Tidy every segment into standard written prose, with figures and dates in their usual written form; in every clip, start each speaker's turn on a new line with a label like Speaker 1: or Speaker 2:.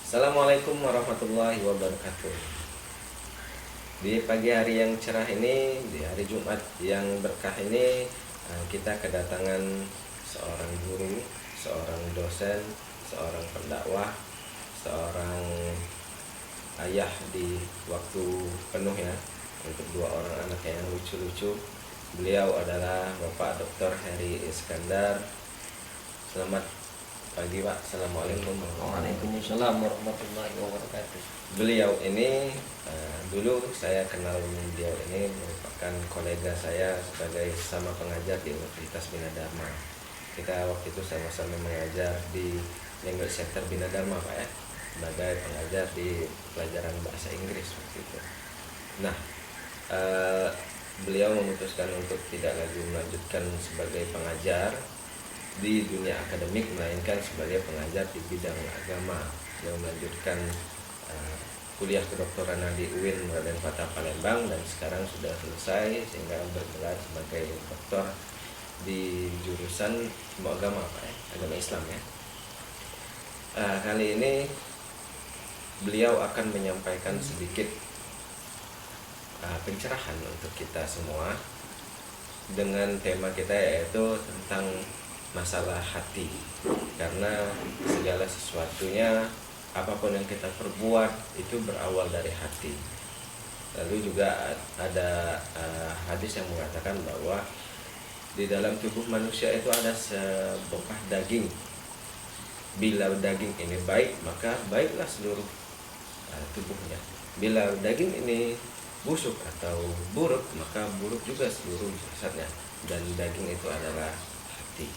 Speaker 1: Assalamualaikum warahmatullahi wabarakatuh. Di pagi hari yang cerah ini, di hari Jumat yang berkah ini, kita kedatangan seorang guru, seorang dosen, seorang pendakwah, seorang ayah di waktu penuh ya, untuk dua orang anak yang lucu-lucu. Beliau adalah Bapak Dr. Heri Iskandar. Selamat pagi Pak. Assalamualaikum warahmatullahi wabarakatuh.
Speaker 2: Waalaikumsalam warahmatullahi wabarakatuh.
Speaker 1: Beliau ini dulu saya kenal beliau ini merupakan kolega saya sebagai sama pengajar di Universitas Bina Dharma. Kita waktu itu sama-sama mengajar di Language Center Bina Dharma Pak ya, sebagai pengajar di pelajaran bahasa Inggris waktu itu. Nah, beliau memutuskan untuk tidak lagi melanjutkan sebagai pengajar di dunia akademik, melainkan sebagai pengajar di bidang agama. Beliau melanjutkan kuliah kedokteran di UIN Raden Fatah Palembang dan sekarang sudah selesai sehingga bergelar sebagai doktor di jurusan ilmu agama Pak ya, agama Islam ya. Kali ini beliau akan menyampaikan sedikit pencerahan untuk kita semua dengan tema kita yaitu tentang masalah hati, karena segala sesuatunya apapun yang kita perbuat itu berawal dari hati. Lalu juga ada hadis yang mengatakan bahwa di dalam tubuh manusia itu ada sebongkah daging. Bila daging ini baik, maka baiklah seluruh tubuhnya. Bila daging ini busuk atau buruk, maka buruk juga seluruh jasadnya. Dan daging itu adalah hati.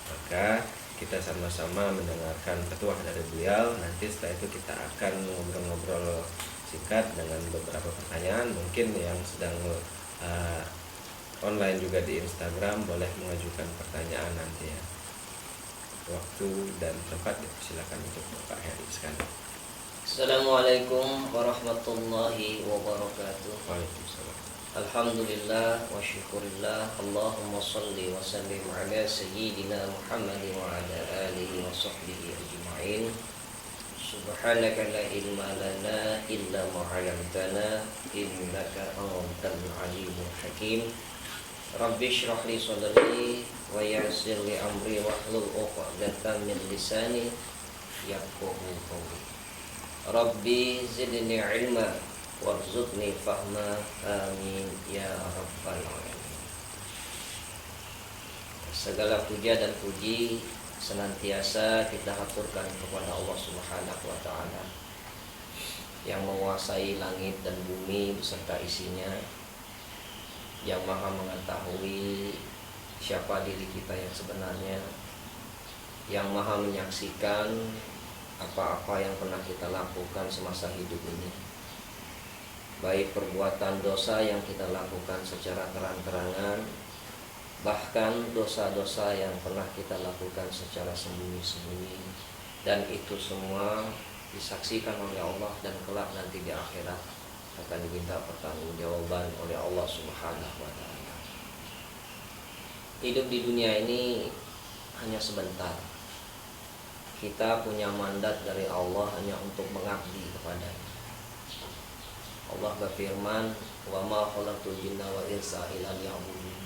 Speaker 1: Maka kita sama-sama mendengarkan petuah dari beliau. Nanti setelah itu kita akan ngobrol-ngobrol singkat dengan beberapa pertanyaan. Mungkin yang sedang online juga di Instagram boleh mengajukan pertanyaan nanti ya. Waktu dan tempat dipersilakan untuk Bapak Heri sekali.
Speaker 2: Assalamualaikum warahmatullahi wabarakatuh.
Speaker 1: Waalaikumsalam.
Speaker 2: Alhamdulillah wa syukurillah. Allahumma salli wa sallim ala sayyidina Muhammad wa ala alihi wa sahbihi ajma'in. Subhanaka la ilma lana illa ma 'allamtana innaka antal alimul hakim. Rabbi shrah li sadri wa yassir li amri wahlul 'uqdatam min lisani yafqahu qawli. Rabbi zidni ilma warzuqni fahma, amin ya rabbal alamin. Segala puja dan puji senantiasa kita haturkan kepada Allah Subhanahu wa taala yang menguasai langit dan bumi beserta isinya, yang maha mengetahui siapa diri kita yang sebenarnya, yang maha menyaksikan apa-apa yang pernah kita lakukan semasa hidup ini, baik perbuatan dosa yang kita lakukan secara terang-terangan, bahkan dosa-dosa yang pernah kita lakukan secara sembunyi-sembunyi, dan itu semua disaksikan oleh Allah dan kelak nanti di akhirat akan diminta pertanggungjawaban oleh Allah Subhanahu wa taala. Hidup di dunia ini hanya sebentar. Kita punya mandat dari Allah hanya untuk mengabdi kepadanya. Allah berfirman, "Wa ma khalaqtul jinna wal insa illa liya'budun."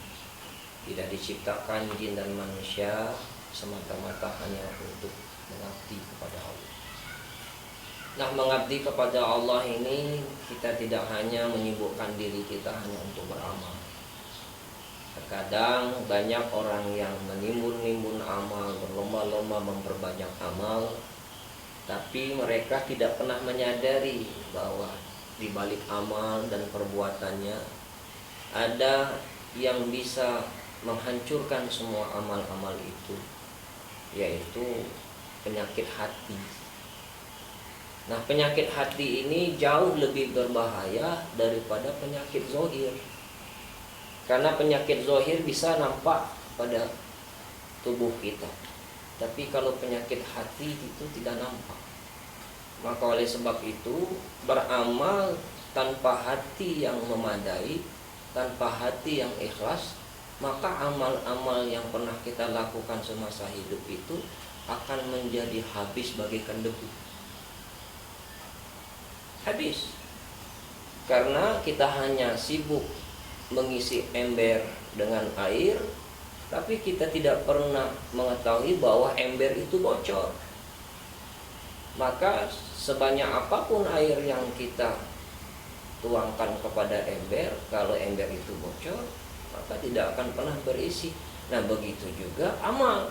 Speaker 2: Tidak diciptakan jin dan manusia semata-mata hanya untuk mengabdi kepada Allah. Nah, mengabdi kepada Allah ini kita tidak hanya menyibukkan diri kita hanya untuk beramal. Terkadang banyak orang yang menimbun-nimbun amal, berlomba-lomba memperbanyak amal, tapi mereka tidak pernah menyadari bahwa di balik amal dan perbuatannya ada yang bisa menghancurkan semua amal-amal itu, yaitu penyakit hati. Nah, penyakit hati ini jauh lebih berbahaya daripada penyakit zahir. Karena penyakit zahir bisa nampak pada tubuh kita, tapi kalau penyakit hati itu tidak nampak. Maka oleh sebab itu, beramal tanpa hati yang memadai, tanpa hati yang ikhlas, maka amal-amal yang pernah kita lakukan semasa hidup itu akan menjadi habis bagaikan debu. habis. Karena kita hanya sibuk mengisi ember dengan air, tapi kita tidak pernah mengetahui bahwa ember itu bocor. Maka sebanyak apapun air yang kita tuangkan kepada ember, kalau ember itu bocor, maka tidak akan pernah berisi. Nah, begitu juga amal.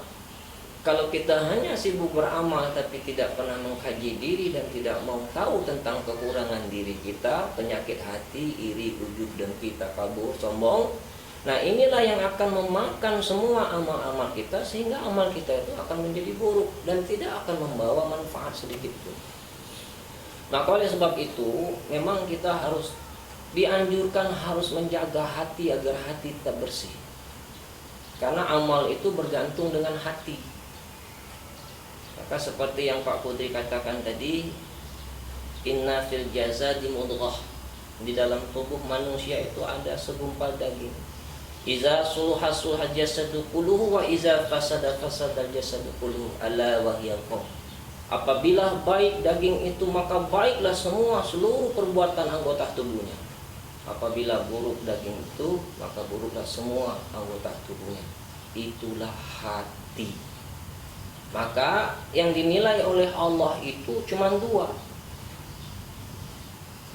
Speaker 2: Kalau kita hanya sibuk beramal tapi tidak pernah mengkaji diri dan tidak mau tahu tentang kekurangan diri kita, penyakit hati, iri, ujub, dengki, takabur, sombong, nah inilah yang akan memakan semua amal-amal kita, sehingga amal kita itu akan menjadi buruk dan tidak akan membawa manfaat sedikit pun. Maka oleh sebab itu memang kita harus dianjurkan harus menjaga hati agar hati tetap bersih. Karena amal itu bergantung dengan hati. Maka seperti yang Pak Putri katakan tadi, inna fil jazadi mudghah, di dalam tubuh manusia itu ada segumpal daging. Iza suluha suluha jasadu kulluhu wa iza fasada fasada jasadu kulluhu ala wa hiya qalb. Apabila baik daging itu, maka baiklah semua seluruh perbuatan anggota tubuhnya. Apabila buruk daging itu, maka buruklah semua anggota tubuhnya. Itulah hati. Maka yang dinilai oleh Allah itu cuma dua.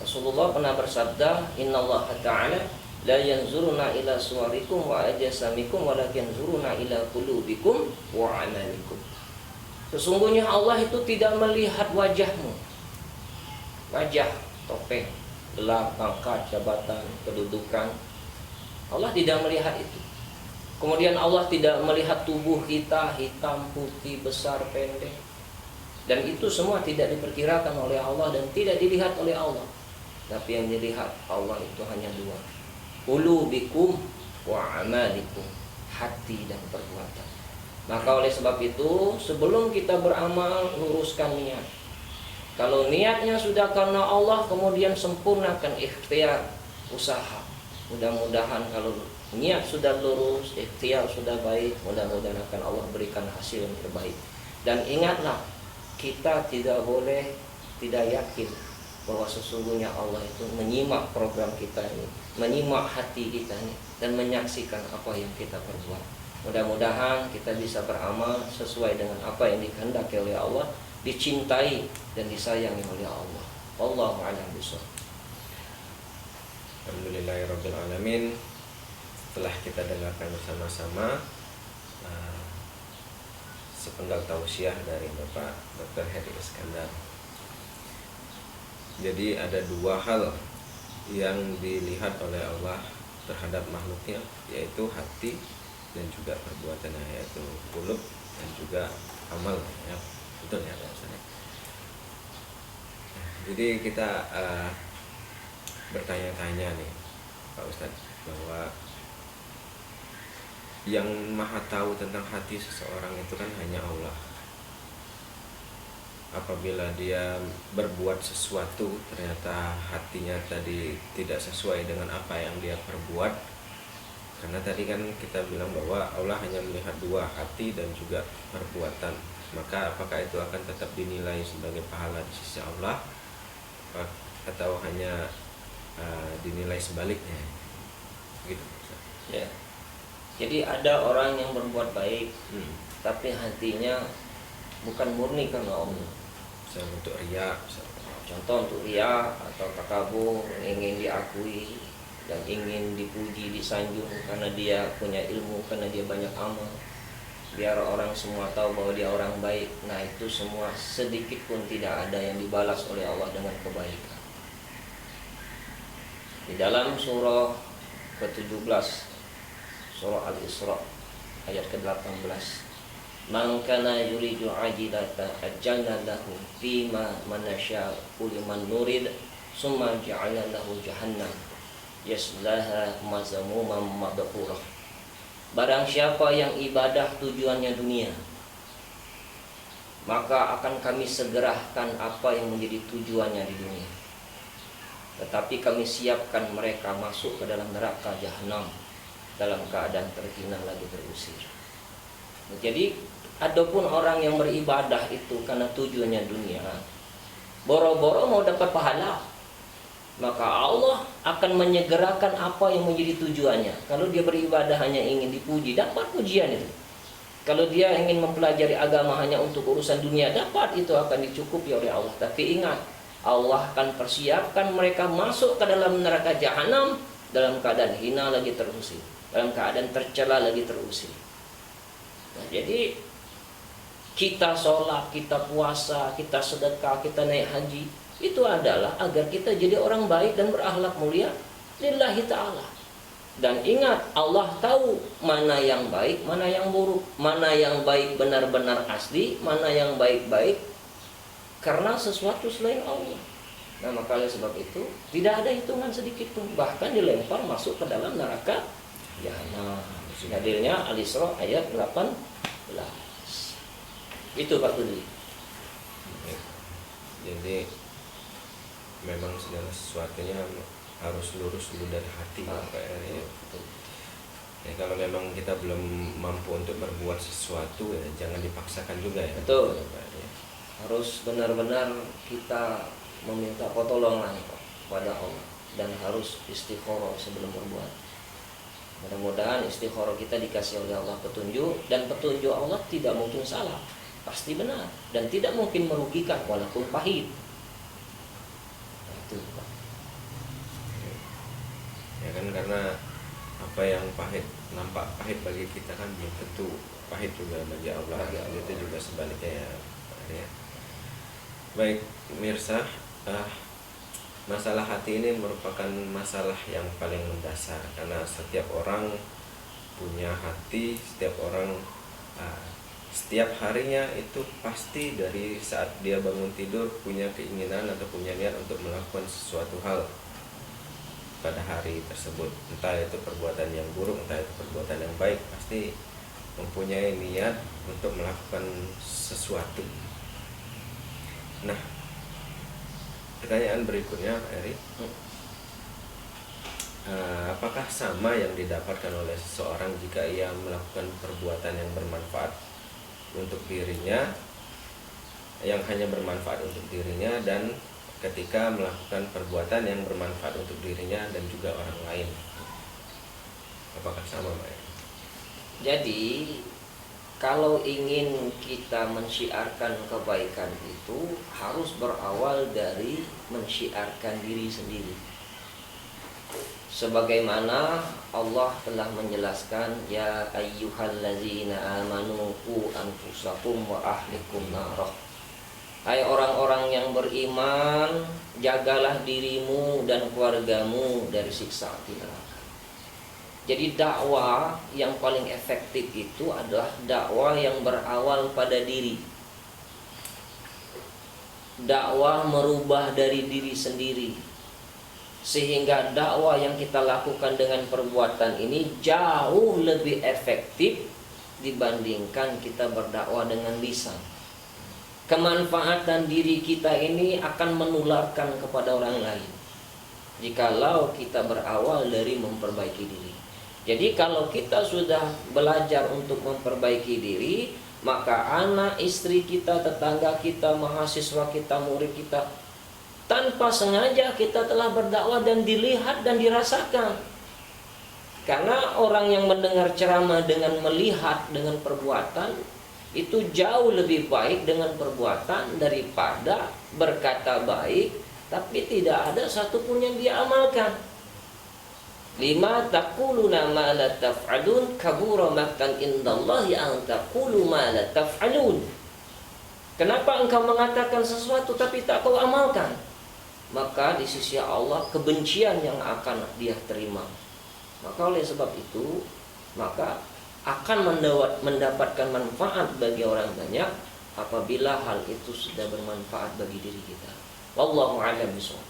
Speaker 2: Rasulullah pernah bersabda, Innallaha ta'ala la yanzuruna ila suwarikum wa ajsamikum walakin yanzuruna ila qulubikum wa amalikum. Sesungguhnya Allah itu tidak melihat wajahmu, wajah, topeng, gelar, pangkat, jabatan, kedudukan. Allah tidak melihat itu. Kemudian Allah tidak melihat tubuh kita, hitam, putih, besar, pendek. Dan itu semua tidak diperkirakan oleh Allah dan tidak dilihat oleh Allah. Tapi yang dilihat Allah itu hanya dua, qulubikum wa amalikum, hati dan perbuatan. Maka oleh sebab itu, sebelum kita beramal, luruskan niat. Kalau niatnya sudah karena Allah, kemudian sempurnakan ikhtiar, usaha. Mudah-mudahan kalau niat sudah lurus, ikhtiar sudah baik, mudah-mudahan akan Allah berikan hasil yang terbaik. Dan ingatlah, kita tidak boleh tidak yakin bahwa sesungguhnya Allah itu menyimak program kita ini, menyimak hati kita ini, dan menyaksikan apa yang kita perbuat. Mudah-mudahan kita bisa beramal sesuai dengan apa yang dikehendaki oleh Allah, dicintai dan disayangi oleh Allah. Wallahu a'lam bishawab.
Speaker 1: Alhamdulillahirabbil alamin. Setelah kita dengarkan bersama-sama sepenggal tausiah dari Bapak Dr. Heri Iskandar. Jadi ada dua hal yang dilihat oleh Allah terhadap makhluknya, yaitu hati dan juga perbuatannya, yaitu qulub dan juga amal, ya. Betul ya Pak Ustaz. Jadi kita bertanya-tanya nih Pak Ustaz, bahwa yang maha tahu tentang hati seseorang itu kan hanya Allah. Apabila dia berbuat sesuatu, ternyata hatinya tadi tidak sesuai dengan apa yang dia perbuat, karena tadi kan kita bilang bahwa Allah hanya melihat dua, hati dan juga perbuatan. Maka apakah itu akan tetap dinilai sebagai pahala di sisi Allah, atau hanya dinilai sebaliknya? Gitu.
Speaker 2: Ya. Jadi ada orang yang berbuat baik, tapi hatinya bukan murni karena Allah.
Speaker 1: Misalnya untuk riya,
Speaker 2: Contoh untuk riya atau takabur, ingin diakui dan ingin dipuji, disanjung karena dia punya ilmu, karena dia banyak amal, biar orang semua tahu bahwa dia orang baik. Nah, itu semua sedikit pun tidak ada yang dibalas oleh Allah dengan kebaikan. Di dalam surah ke-17, surah Al-Isra ayat ke-18, man kana yuridu ajilata ajjalna lahu fima manasha'u liman nurid summa ja'alna lahu jahannam yaslaha mazmuman madhurah. Barang siapa yang ibadah tujuannya dunia, maka akan kami segerakan apa yang menjadi tujuannya di dunia. Tetapi kami siapkan mereka masuk ke dalam neraka jahanam dalam keadaan terhina lagi terusir. Jadi adapun orang yang beribadah itu karena tujuannya dunia, boro-boro mau dapat pahala, maka Allah akan menyegerakan apa yang menjadi tujuannya. Kalau dia beribadah hanya ingin dipuji, dapat pujian itu. Kalau dia ingin mempelajari agama hanya untuk urusan dunia, dapat, itu akan dicukupi oleh Allah. Tapi ingat, Allah akan persiapkan mereka masuk ke dalam neraka jahanam dalam keadaan hina lagi terusir, dalam keadaan tercela lagi terusir. Nah, jadi kita sholat, kita puasa, kita sedekah, kita naik haji, itu adalah agar kita jadi orang baik dan berakhlak mulia lillahi ta'ala. Dan ingat, Allah tahu mana yang baik, mana yang buruk, mana yang baik benar-benar asli, mana yang baik-baik karena sesuatu selain Allah. Nah, maka oleh sebab itu tidak ada hitungan sedikit pun, bahkan dilempar masuk ke dalam neraka jahanam. Hadirnya Al-Isra ayat 18. Itu Pak Tudi.
Speaker 1: Jadi memang segala sesuatunya harus lurus dulu dari hati, Pak Eri. Ya, kalau memang kita belum mampu untuk berbuat sesuatu, ya jangan dipaksakan juga ya.
Speaker 2: Betul.
Speaker 1: Pak Eri.
Speaker 2: Harus benar-benar kita meminta pertolongan kepada Allah dan harus istikharah sebelum berbuat. Mudah-mudahan istikharah kita dikasih oleh Allah petunjuk, dan petunjuk Allah tidak mungkin salah, pasti benar dan tidak mungkin merugikan walaupun pahit. Nah, itu Pak.
Speaker 1: Ya kan, karena apa yang pahit, nampak pahit bagi kita kan belum tentu pahit juga bagi Allah. Itu juga sebaliknya ya, Pak Eri. Baik pemirsa, masalah hati ini merupakan masalah yang paling mendasar, karena setiap orang punya hati, setiap orang setiap harinya itu pasti dari saat dia bangun tidur punya keinginan atau punya niat untuk melakukan sesuatu hal pada hari tersebut, entah itu perbuatan yang buruk, entah itu perbuatan yang baik, pasti mempunyai niat untuk melakukan sesuatu. Nah, pertanyaan berikutnya, Eri, apakah sama yang didapatkan oleh seseorang jika ia melakukan perbuatan yang bermanfaat untuk dirinya, yang hanya bermanfaat untuk dirinya, dan ketika melakukan perbuatan yang bermanfaat untuk dirinya dan juga orang lain? Apakah sama, Mbak Eri?
Speaker 2: Jadi kalau ingin kita mensyiarkan kebaikan itu harus berawal dari mensyiarkan diri sendiri. Sebagaimana Allah telah menjelaskan, ya ayyuhallazina amanu qu anfusakum wa ahlikum narah. Hai orang-orang yang beriman, jagalah dirimu dan keluargamu dari siksa api neraka. Jadi dakwah yang paling efektif itu adalah dakwah yang berawal pada diri. Dakwah merubah dari diri sendiri, sehingga dakwah yang kita lakukan dengan perbuatan ini jauh lebih efektif dibandingkan kita berdakwah dengan lisan. Kemanfaatan diri kita ini akan menularkan kepada orang lain jikalau kita berawal dari memperbaiki diri. Jadi kalau kita sudah belajar untuk memperbaiki diri, maka anak, istri kita, tetangga kita, mahasiswa kita, murid kita, tanpa sengaja kita telah berdakwah dan dilihat dan dirasakan. Karena orang yang mendengar ceramah dengan melihat dengan perbuatan itu jauh lebih baik dengan perbuatan daripada berkata baik tapi tidak ada satupun yang dia amalkan. Lima taquluna ma la taf'alun kabura maqtan indallahi an taqulu ma la taf'alun. Kenapa engkau mengatakan sesuatu tapi tak kau amalkan? Maka di sisi Allah kebencian yang akan dia terima. Maka oleh sebab itu, maka akan mendapatkan manfaat bagi orang banyak apabila hal itu sudah bermanfaat bagi diri kita. Wallahu a'lam bishawab.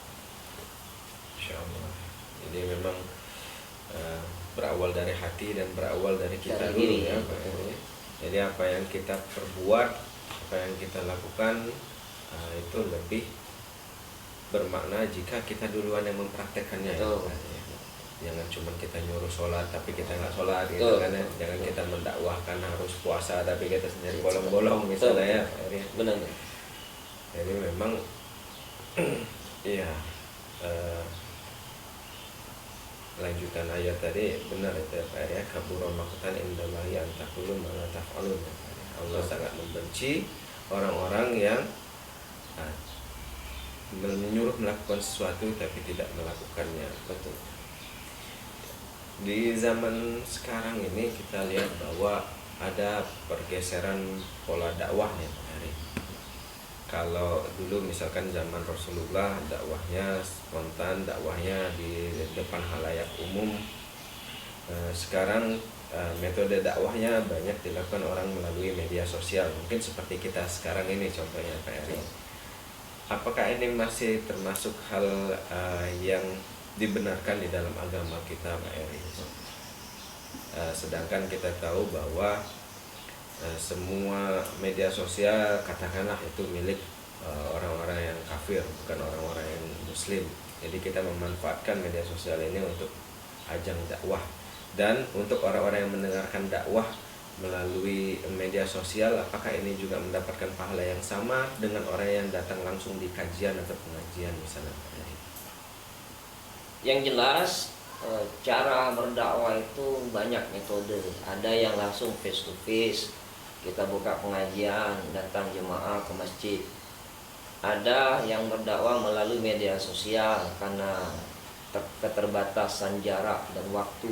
Speaker 1: Insyaallah. Jadi memang berawal dari hati dan berawal dari kita
Speaker 2: dari
Speaker 1: dulu
Speaker 2: diri,
Speaker 1: ya, Pak. Jadi apa yang kita perbuat, apa yang kita lakukan itu lebih bermakna jika kita duluan yang mempraktekannya. Jangan cuma kita nyuruh sholat tapi kita nggak sholat gitu kan ya. Jangan kita mendakwahkan harus puasa tapi kita sendiri bolong-bolong misalnya ya.
Speaker 2: Benar.
Speaker 1: Jadi memang Iya, eh, lanjutan ayat tadi benar itu ya Pak ya, kabura maqtan indallahi an taqulu ma la taf'alun ya, Pak ya. Allah sangat membenci orang-orang yang ah, menyuruh melakukan sesuatu tapi tidak melakukannya. Betul. Di zaman sekarang ini kita lihat bahwa ada pergeseran pola dakwah ya Pak Heri. Kalau dulu misalkan zaman Rasulullah dakwahnya spontan, dakwahnya di depan halayak umum. Sekarang metode dakwahnya banyak dilakukan orang melalui media sosial. Mungkin seperti kita sekarang ini contohnya Pak Eri. Apakah ini masih termasuk hal yang dibenarkan di dalam agama kita Pak Eri? Sedangkan kita tahu bahwa semua media sosial katakanlah itu milik orang-orang yang kafir, bukan orang-orang yang muslim. Jadi kita memanfaatkan media sosial ini untuk ajang dakwah, dan untuk orang-orang yang mendengarkan dakwah melalui media sosial, apakah ini juga mendapatkan pahala yang sama dengan orang yang datang langsung di kajian atau pengajian misalnya?
Speaker 2: Yang jelas cara berdakwah itu banyak metode. Ada yang langsung face to face, kita buka pengajian, datang jemaah ke masjid. Ada yang berdakwah melalui media sosial karena keterbatasan jarak dan waktu,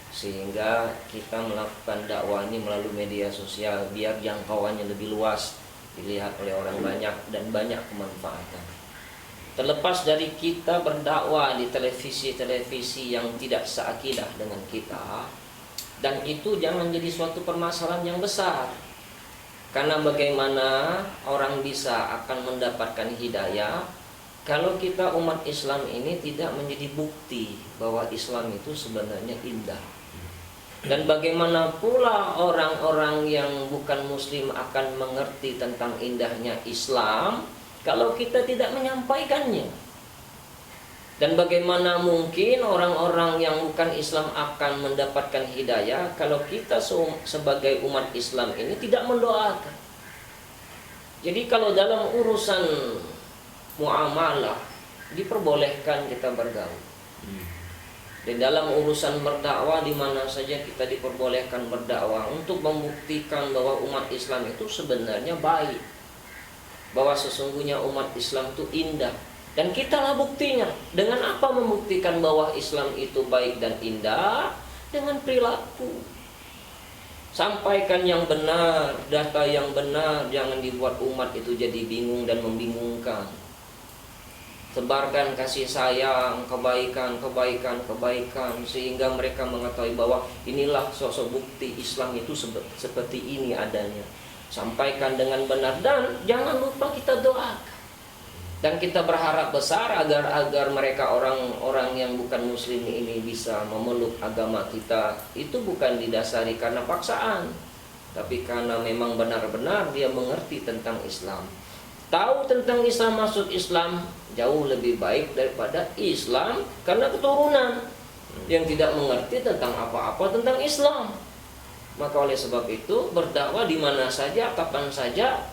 Speaker 2: sehingga kita melakukan dakwah ini melalui media sosial biar jangkauannya lebih luas, dilihat oleh orang banyak dan banyak kemanfaatan. Terlepas dari kita berdakwah di televisi-televisi yang tidak seakidah dengan kita, dan itu jangan jadi suatu permasalahan yang besar. Karena bagaimana orang bisa akan mendapatkan hidayah kalau kita umat Islam ini tidak menjadi bukti bahwa Islam itu sebenarnya indah. Dan bagaimana pula orang-orang yang bukan muslim akan mengerti tentang indahnya Islam kalau kita tidak menyampaikannya? Dan bagaimana mungkin orang-orang yang bukan Islam akan mendapatkan hidayah kalau kita sebagai umat Islam ini tidak mendoakan? Jadi kalau dalam urusan muamalah diperbolehkan kita bergaul. Dan dalam urusan berdakwah di mana saja kita diperbolehkan berdakwah untuk membuktikan bahwa umat Islam itu sebenarnya baik, bahwa sesungguhnya umat Islam itu indah. Dan kitalah buktinya. Dengan apa membuktikan bahwa Islam itu baik dan indah? Dengan perilaku. Sampaikan yang benar, data yang benar, jangan dibuat umat itu jadi bingung dan membingungkan. Sebarkan kasih sayang, kebaikan, sehingga mereka mengetahui bahwa inilah sosok bukti Islam itu seperti ini adanya. Sampaikan dengan benar, dan jangan lupa kita doakan. Dan kita berharap besar agar mereka orang-orang yang bukan muslim ini bisa memeluk agama kita. Itu bukan didasari karena paksaan, tapi karena memang benar-benar dia mengerti tentang Islam. Tahu tentang Islam, masuk Islam jauh lebih baik daripada Islam karena keturunan yang tidak mengerti tentang apa-apa tentang Islam. Maka oleh sebab itu berdakwah di mana saja, kapan saja,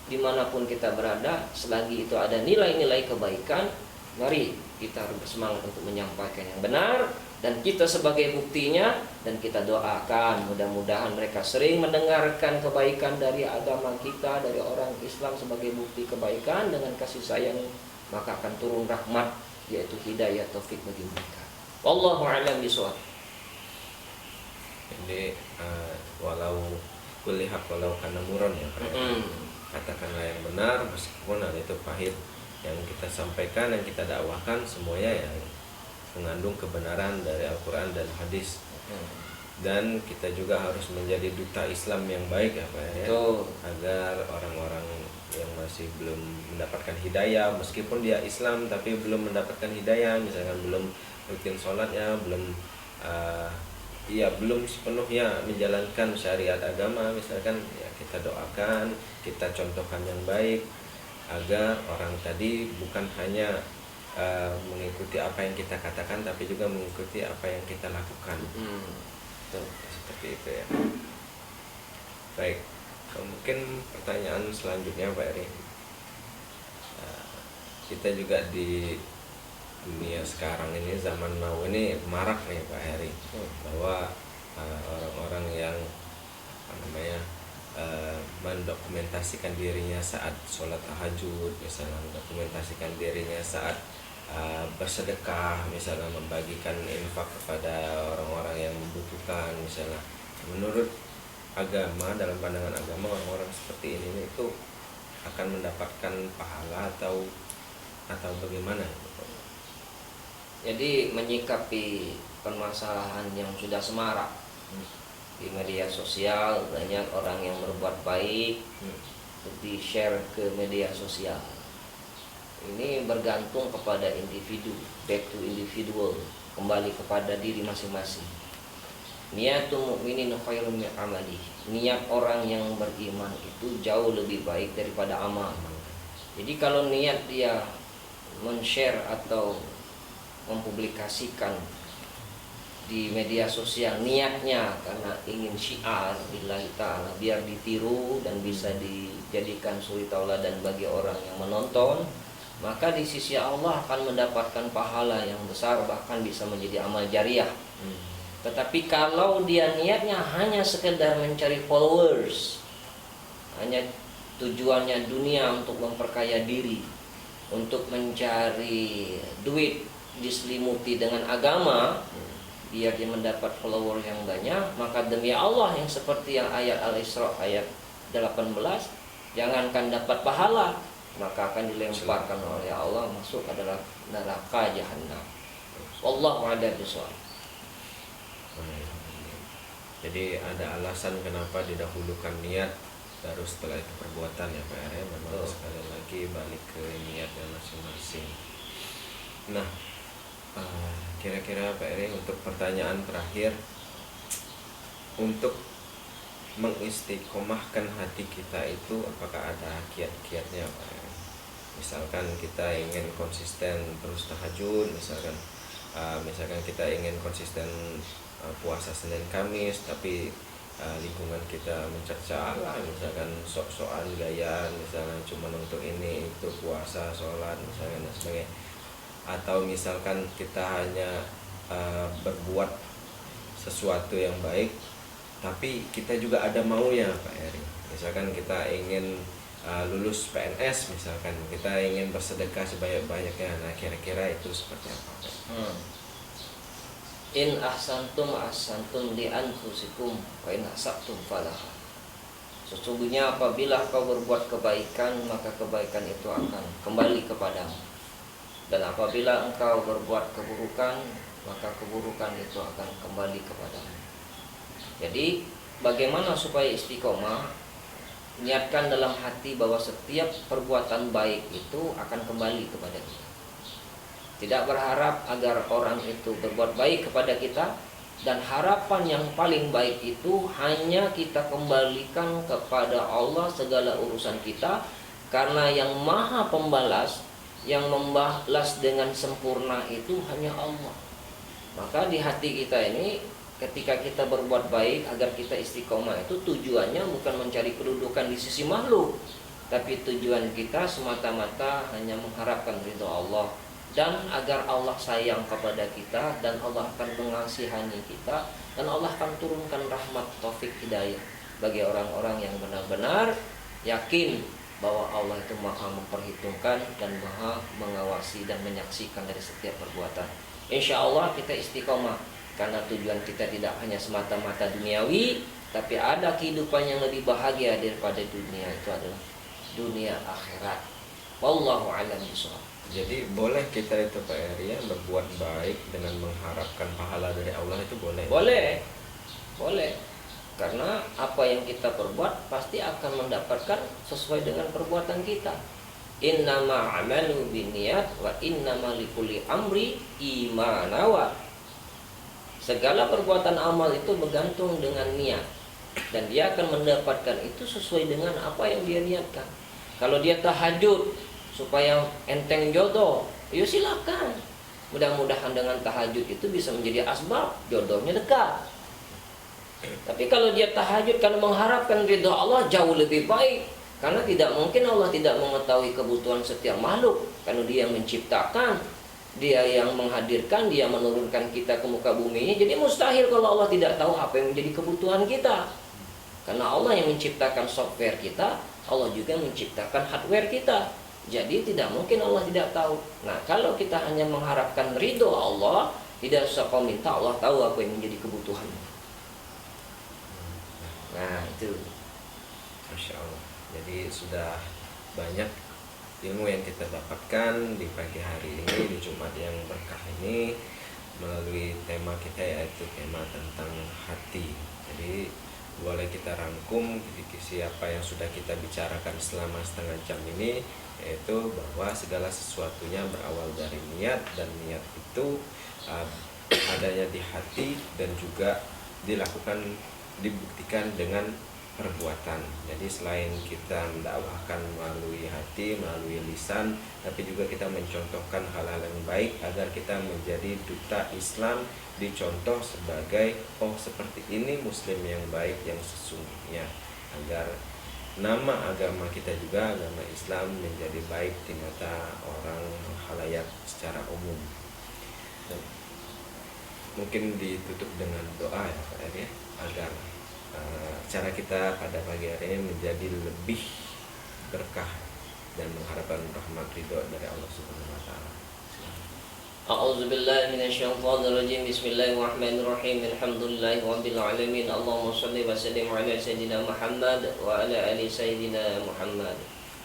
Speaker 2: dimanapun kita berada, selagi itu ada nilai-nilai kebaikan, mari kita harus bersemangat untuk menyampaikan yang benar, dan kita sebagai buktinya, dan kita doakan mudah-mudahan mereka sering mendengarkan kebaikan dari agama kita, dari orang Islam sebagai bukti kebaikan. Dengan kasih sayang maka akan turun rahmat, yaitu hidayah taufik bagi mereka. Wallahu a'lam bishawab.
Speaker 1: Jadi walau kulihat walau kana muron ya Pak. Katakanlah yang benar meskipun hal itu pahit. Yang kita sampaikan, yang kita dakwahkan semuanya yang mengandung kebenaran dari Al-Quran dan hadis. Dan kita juga harus menjadi duta Islam yang baik ya Pak ya, agar orang-orang yang masih belum mendapatkan hidayah, meskipun dia Islam tapi belum mendapatkan hidayah, misalkan belum rutin sholatnya, belum sepenuhnya menjalankan syariat agama misalkan, ya kita doakan, kita contohkan yang baik, agar orang tadi bukan hanya mengikuti apa yang kita katakan, tapi juga mengikuti apa yang kita lakukan. Seperti itu ya. Baik, mungkin pertanyaan selanjutnya Pak Eri. kita juga di dunia sekarang ini, zaman now ini marak nih Pak Heri, bahwa orang-orang yang apa namanya mendokumentasikan dirinya saat sholat tahajud, misalnya mendokumentasikan dirinya saat bersedekah, misalnya membagikan infak kepada orang-orang yang membutuhkan, misalnya. Menurut agama, dalam pandangan agama, orang-orang seperti ini itu akan mendapatkan pahala atau bagaimana?
Speaker 2: Jadi menyikapi permasalahan yang sudah semarak di media sosial, banyak orang yang berbuat baik di-share ke media sosial. Ini bergantung kepada individu, back to individual, kembali kepada diri masing-masing. Niatul mu'minin khairun min amali. Niat orang yang beriman itu jauh lebih baik daripada amal. Jadi kalau niat dia men-share atau mempublikasikan di media sosial, niatnya karena ingin syiar billahi ta'ala, biar ditiru dan bisa dijadikan suri tauladan bagi orang yang menonton, maka di sisi Allah akan mendapatkan pahala yang besar, bahkan bisa menjadi amal jariah. Tetapi kalau dia niatnya hanya sekedar mencari followers, hanya tujuannya dunia untuk memperkaya diri, untuk mencari duit, diselimuti dengan agama, biar dia mendapat follower yang banyak, maka demi Allah yang seperti yang ayat Al-Isra ayat 18, jangankan dapat pahala, maka akan dilemparkan oleh Allah masuk ke dalam neraka jahanam. Wallahu a'lam bishawab.
Speaker 1: Jadi ada alasan kenapa didahulukan niat baru setelah itu perbuatan ya Pak R. Memang sekali lagi balik ke niatnya masing-masing. Nah, kira-kira Pak R, untuk pertanyaan terakhir, untuk mengistiqomahkan hati kita itu apakah ada kiat-kiatnya Pak R? Misalkan kita ingin konsisten terus tahajud, misalkan kita ingin konsisten puasa Senin Kamis, tapi lingkungan kita mencerca lah, misalkan sok-sokan gayaan, misalkan cuma untuk ini itu puasa, sholat, misalkan dan sebagainya. Atau misalkan kita hanya berbuat sesuatu yang baik, tapi kita juga ada maunya Pak Eri. Misalkan kita ingin lulus PNS, misalkan kita ingin bersedekah sebanyak-banyaknya. Nah, kira-kira itu seperti apa Pak?
Speaker 2: In ahsantum ahsantum li anfusikum wa in asabtum falaha. Sesungguhnya apabila kau berbuat kebaikan, maka kebaikan itu akan kembali kepadamu. Dan apabila engkau berbuat keburukan, maka keburukan itu akan kembali kepadamu. Jadi bagaimana supaya istiqomah? Niatkan dalam hati bahwa setiap perbuatan baik itu akan kembali kepada kita. Tidak berharap agar orang itu berbuat baik kepada kita, dan harapan yang paling baik itu hanya kita kembalikan kepada Allah segala urusan kita, karena yang maha pembalas, yang membalas dengan sempurna itu hanya Allah. Maka di hati kita ini, ketika kita berbuat baik agar kita istiqomah, itu tujuannya bukan mencari kedudukan di sisi makhluk, tapi tujuan kita semata-mata hanya mengharapkan ridho Allah, dan agar Allah sayang kepada kita, dan Allah akan mengasihani kita, dan Allah akan turunkan rahmat, taufik, hidayah bagi orang-orang yang benar-benar yakin bahwa Allah itu maha memperhitungkan dan maha mengawasi dan menyaksikan dari setiap perbuatan. Insya Allah kita istiqomah, karena tujuan kita tidak hanya semata-mata duniawi, tapi ada kehidupan yang lebih bahagia daripada dunia, itu adalah dunia akhirat. Wallahu a'lam bishawab.
Speaker 1: Jadi boleh kita itu Pak Eri ya, berbuat baik dengan mengharapkan pahala dari Allah, itu boleh?
Speaker 2: Boleh. Karena apa yang kita perbuat pasti akan mendapatkan sesuai dengan perbuatan kita. Innama amalu binniyat wa innama likulli amri imanawa. Segala perbuatan amal itu bergantung dengan niat, dan dia akan mendapatkan itu sesuai dengan apa yang dia niatkan. Kalau dia tahajud supaya enteng jodoh, ya silakan. Mudah-mudahan dengan tahajud itu bisa menjadi asbab jodohnya dekat. Tapi kalau dia tahajud karena mengharapkan ridha Allah, jauh lebih baik, Karena tidak mungkin Allah tidak mengetahui kebutuhan setiap makhluk, karena Dia yang menciptakan, Dia yang menghadirkan, Dia menurunkan kita ke muka bumi ini. Jadi mustahil kalau Allah tidak tahu apa yang menjadi kebutuhan kita. Karena Allah yang menciptakan software kita, Allah juga menciptakan hardware kita. Jadi tidak mungkin Allah tidak tahu. Nah, kalau kita hanya mengharapkan ridho Allah, tidak usah kau minta, Allah tahu apa yang menjadi kebutuhanmu. Nah, itu.
Speaker 1: Masya Allah. Jadi sudah banyak ilmu yang kita dapatkan di pagi hari ini, di Jumat yang berkah ini, melalui tema kita, yaitu tema tentang hati. Jadi boleh kita rangkum siapa yang sudah kita bicarakan selama setengah jam ini, yaitu bahwa segala sesuatunya berawal dari niat, dan niat itu adanya di hati dan juga dibuktikan dengan perbuatan. Jadi selain kita mendakwahkan melalui hati, melalui lisan, tapi juga kita mencontohkan hal-hal yang baik agar kita menjadi duta Islam, dicontoh sebagai seperti ini muslim yang baik yang sesungguhnya, agar nama agama kita juga, agama Islam, menjadi baik di mata orang khalayak secara umum. Dan mungkin ditutup dengan doa ya Pak Eri, agar cara kita pada pagi hari ini menjadi lebih berkah dan mengharapkan rahmat ridho dari Allah Subhanahu wa taala.
Speaker 2: A'udzubillahi minasyaitonirrajim. Bismillahirrahmanirrahim. Alhamdulillahirabbil alamin. Allahumma shalli wa sallim ala sayyidina Muhammad wa ala ali sayyidina Muhammad.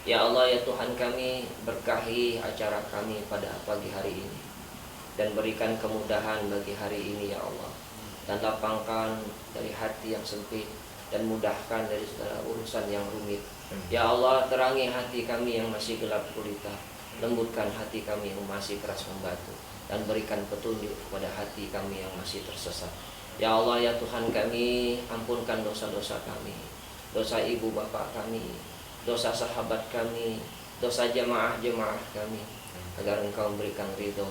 Speaker 2: Ya Allah, ya Tuhan kami, berkahi acara kami pada pagi hari ini dan berikan kemudahan bagi hari ini ya Allah. Dan lapangkan dari hati yang sempit dan mudahkan dari segala urusan yang rumit. Ya Allah, terangi hati kami yang masih gelap gulita, lembutkan hati kami yang masih keras membatu, dan berikan petunjuk kepada hati kami yang masih tersesat. Ya Allah, ya Tuhan kami, ampunkan dosa-dosa kami, dosa ibu bapak kami, dosa sahabat kami, dosa jemaah-jemaah kami, agar Engkau memberikan ridho,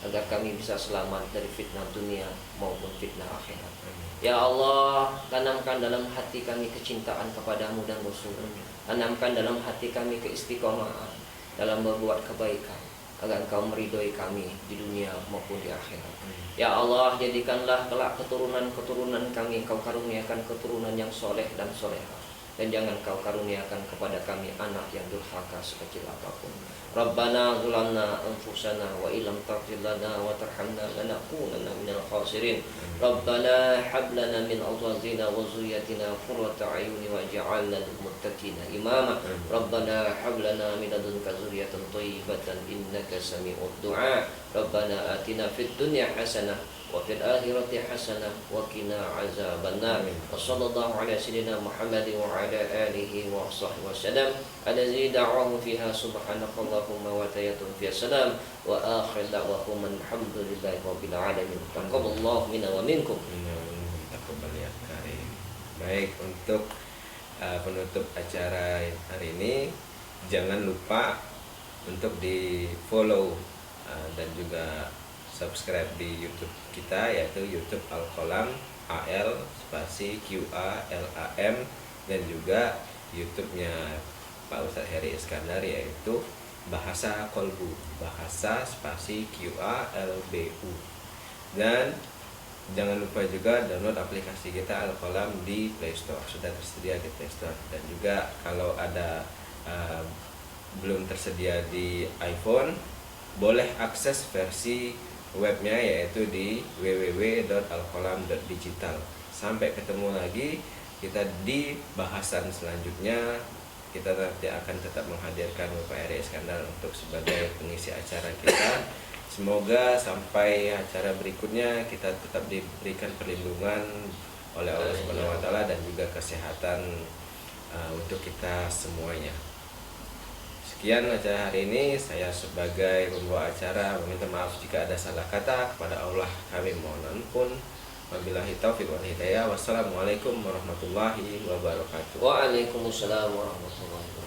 Speaker 2: agar kami bisa selamat dari fitnah dunia maupun fitnah akhirat. Ya Allah, tanamkan dalam hati kami kecintaan kepadamu dan Rasul-Mu. Tanamkan dalam hati kami keistiqomahan dalam berbuat kebaikan, agar Engkau meridhoi kami di dunia maupun di akhirat. Ya Allah, jadikanlah kelak keturunan-keturunan kami Engkau karuniakan keturunan yang soleh dan soleha, dan jangan Kau karuniakan kepada kami anak yang durhaka sekecil apapun. Rabbana zulamna anfusana wa illam taghfir lana wa tarhamna lanakunanna minal khasirin. Rabbana hab lana min azwajina wa dhurriyyatina qurrata a'yuni waj'alna lil muttaqina imama. Rabbana hab lana min ladunka dzurriyyatan thayyibatan innaka sami'ud du'a. Rabbana atina fid dunya hasanah wa fil akhirati hasanah wa qina azabannar. Wa sallallahu ala sayyidina Muhammadin wa ala alihi wa sahbihi wasallam. Allazi da'ahu fiha subhanakallahumma wa tayyatun fiha salam wa akhir da'wahum alhamdulillahi rabbil alamin. Taqabbalallahu minna wa minkum.
Speaker 1: Baik, untuk penutup acara hari ini, jangan lupa untuk di follow dan juga subscribe di YouTube kita, yaitu YouTube Al-Qalam, AL spasi QALAM, dan juga YouTube-nya Pak Ustadz Heri Iskandar, yaitu Bahasa Kolbu, bahasa spasi QALBU. Dan jangan lupa juga download aplikasi kita Al-Qalam di Play Store, sudah tersedia di Play Store. Dan juga kalau ada belum tersedia di iPhone, boleh akses versi webnya, yaitu di www.alqalam.digital. Sampai ketemu lagi kita di bahasan selanjutnya. Kita nanti akan tetap menghadirkan Bapak Heri Iskandar untuk sebagai pengisi acara kita. Semoga sampai acara berikutnya kita tetap diberikan perlindungan oleh Allah Subhanahu wa taala dan juga kesehatan untuk kita semuanya. Sekian acara hari ini. Saya sebagai pembawa acara meminta maaf jika ada salah kata. Kepada Allah kami mohon ampun. Wabillahi taufiq wal hidayah. Wassalamualaikum warahmatullahi wabarakatuh.
Speaker 2: Waalaikumsalam warahmatullahi wabarakatuh.